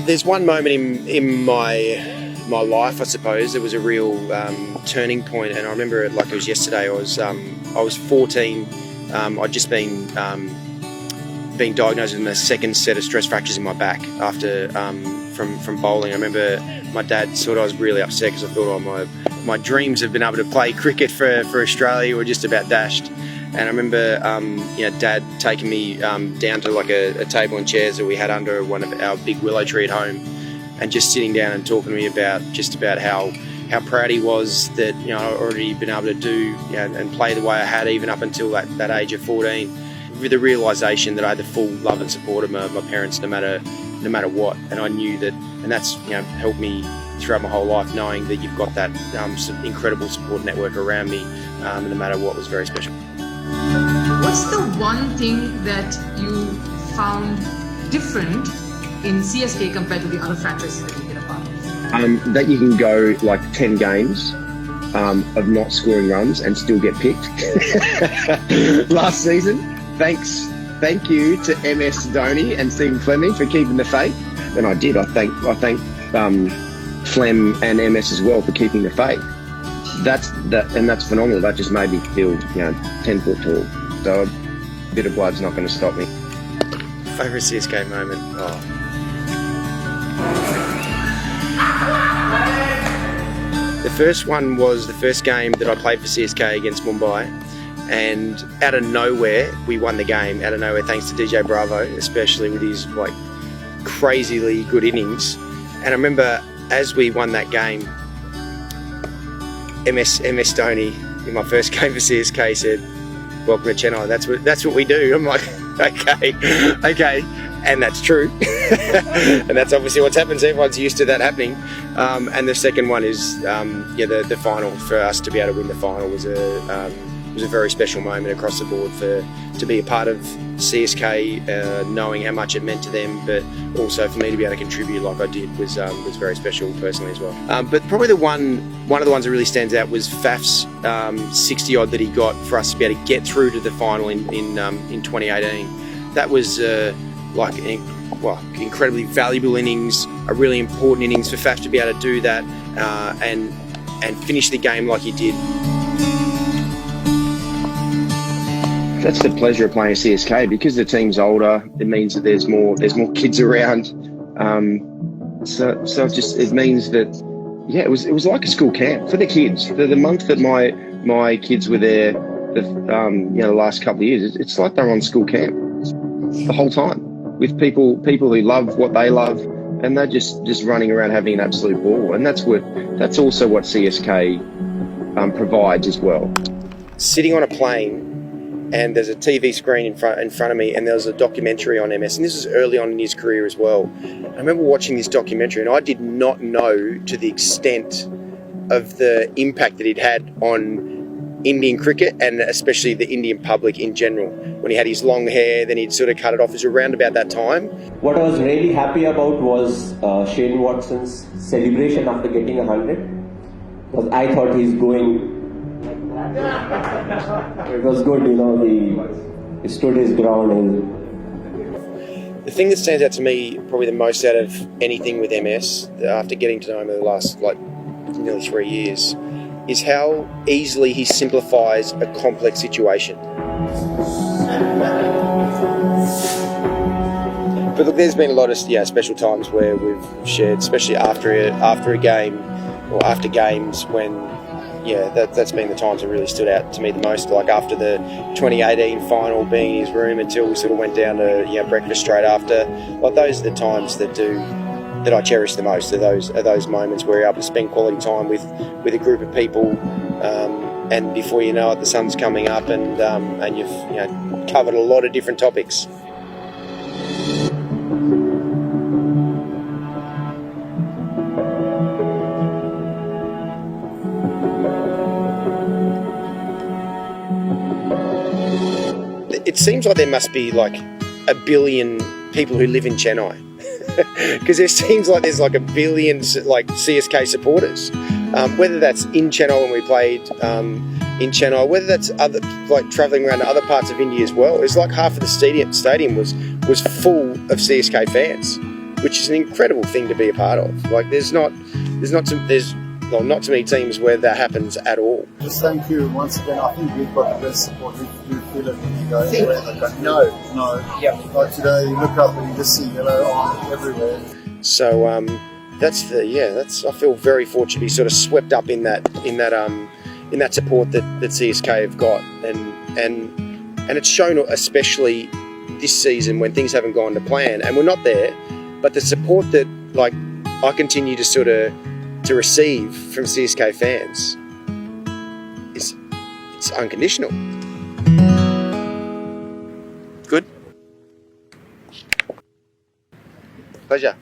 There's one moment in my life, I suppose. It was a real turning point, and I remember it like it was yesterday. I was 14. I'd just been diagnosed with my second set of stress fractures in my back after from bowling. I remember my dad I was really upset because I thought my dreams of being able to play cricket for Australia were just about dashed. And I remember, Dad taking me down to like a table and chairs that we had under one of our big willow tree at home, and just sitting down and talking to me about how proud he was that I'd already been able to do and play the way I had even up until that age of 14, with the realisation that I had the full love and support of my parents no matter what. And I knew that, and that's helped me throughout my whole life, knowing that you've got that incredible support network around me, no matter what, was very special. What's the one thing that you found different in CSK compared to the other franchises that you've been a part of? That you can go like 10 games of not scoring runs and still get picked. Last season, thank you to MS Dhoni and Stephen Fleming for keeping the faith. And I did. I thank Flem and MS as well for keeping the faith. That's phenomenal. That just made me feel 10 foot tall. So a bit of blood's not going to stop me. Favourite CSK moment? The first one was the first game that I played for CSK against Mumbai, and out of nowhere we won the game. Out of nowhere, thanks to DJ Bravo, especially with his crazily good innings. And I remember as we won that game, MS Dhoni in my first game for CSK said, "Welcome to Chennai. That's what we do." I'm like, okay, and that's true, and that's obviously what's happened. So everyone's used to that happening. And the second one is the final. For us to be able to win the final was a very special moment across the board to be a part of CSK, knowing how much it meant to them, but also for me to be able to contribute like I did was very special personally as well. But probably one of the ones that really stands out was Faf's 60 odd that he got for us to be able to get through to the final in 2018. That was incredibly valuable innings, a really important innings for Faf to be able to do that and finish the game like he did. That's the pleasure of playing CSK, because the team's older. It means that there's more kids around. So it means that it was like a school camp for the kids. The month that my kids were there, the last couple of years, it's like they're on school camp the whole time with people who love what they love, and they're just running around having an absolute ball. And that's also what CSK provides as well. Sitting on a plane, and there's a TV screen in front of me, and there was a documentary on MS, and this was early on in his career as well. I remember watching this documentary, and I did not know to the extent of the impact that he'd had on Indian cricket, and especially the Indian public in general. When he had his long hair, then he'd sort of cut it off. It was around about that time. What I was really happy about was Shane Watson's celebration after getting 100, because I thought he's going. It was good, he stood his ground. And the thing that stands out to me probably the most out of anything with MS, after getting to know him over the last nearly 3 years, is how easily he simplifies a complex situation. But look, there's been a lot of special times where we've shared, especially after a game or after games, when that's been the times that really stood out to me the most. Like after the 2018 final, being in his room until we sort of went down to breakfast straight after. Like those are the times that I cherish the most. Are those moments where you're able to spend quality time with a group of people, and before you know it, the sun's coming up, and you've covered a lot of different topics. It seems like there must be like 1 billion people who live in Chennai, because there seems like there's like 1 billion CSK supporters. Whether that's in Chennai when we played in Chennai, whether that's other travelling around to other parts of India as well. It's like half of the stadium was full of CSK fans, which is an incredible thing to be a part of. Like there's not too many teams where that happens at all. Just thank you once again. I think we've got the best support. You feel it when you go anywhere in the country. No. Yeah. Like today, you look up and you just see yellow on everywhere. So I feel very fortunate to be sort of swept up in that support that CSK have got, and it's shown especially this season when things haven't gone to plan and we're not there, but the support that like I continue to sort of to receive from CSK fans it's unconditional. Good. Pleasure.